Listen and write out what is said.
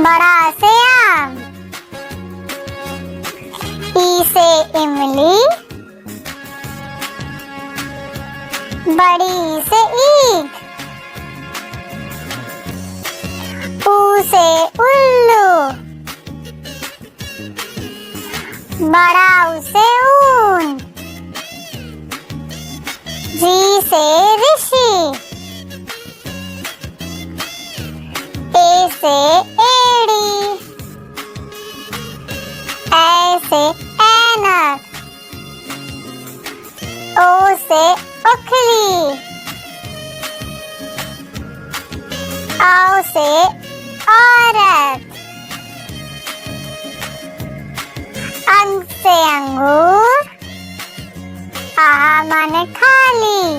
बड़ा से आम। ई से इमली। बड़ी से ईख। ऊ से उल्लू। बड़ा ऊ से ऊन। जी से ऋषि। ए से एड़ी। ऐ से ऐनक। ओ से उखली। औ से औरत। अंग से अंगूर। आ माने खाली।